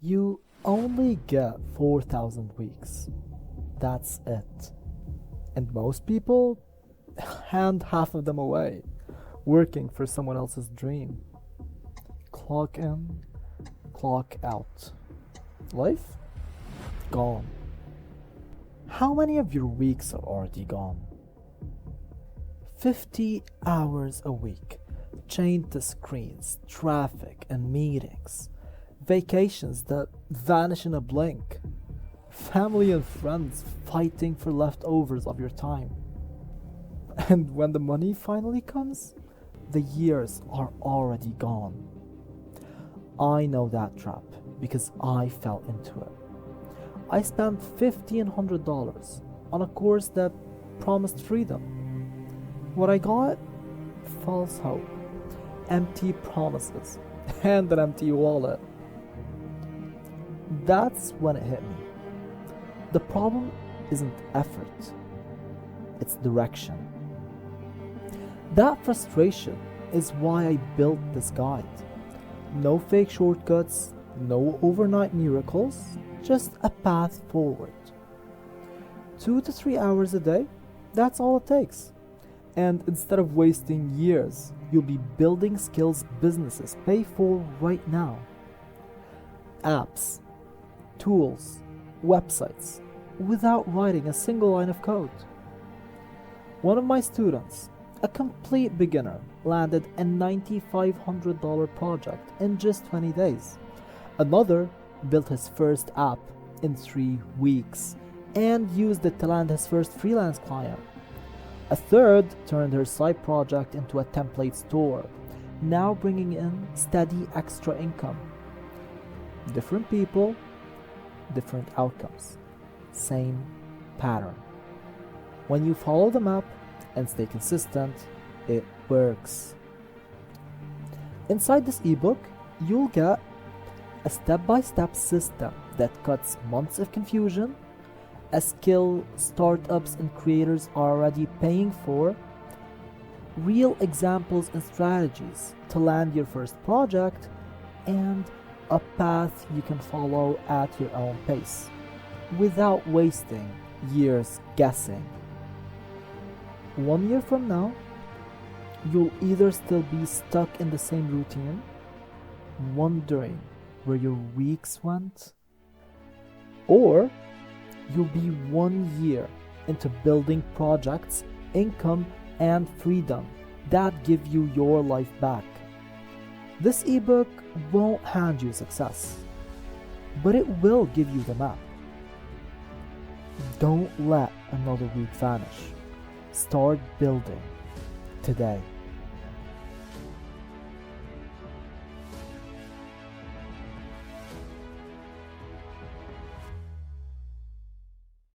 You only get 4,000 weeks. That's it. And most people hand half of them away, working for someone else's dream. Clock in, clock out. Life? Gone. How many of your weeks are already gone? 50 hours a week, chained to screens, traffic, and meetings. Vacations that vanish in a blink. Family and friends fighting for leftovers of your time. And when the money finally comes, the years are already gone. I know that trap because I fell into it. I spent $1,500 on a course that promised freedom. What I got? False hope, empty promises, and an empty wallet. That's when it hit me. The problem isn't effort, it's direction. That frustration is why I built this guide. No fake shortcuts, no overnight miracles, just a path forward. 2 to 3 hours a day, that's all it takes. And instead of wasting years, you'll be building skills businesses pay for right now. Apps, tools, websites, without writing a single line of code. One of my students, a complete beginner, landed a $9,500 project in just 20 days. Another built his first app in 3 weeks and used it to land his first freelance client. A third turned her side project into a template store, now bringing in steady extra income. Different people, different outcomes. Same pattern. When you follow the map and stay consistent, it works. Inside this ebook, you'll get a step-by-step system that cuts months of confusion, a skill startups and creators are already paying for, real examples and strategies to land your first project, and a path you can follow at your own pace without wasting years guessing. 1 year from now, you'll either still be stuck in the same routine, wondering where your weeks went, or you'll be 1 year into building projects, income, and freedom that give you your life back. This ebook won't hand you success, but it will give you the map. Don't let another week vanish. Start building today.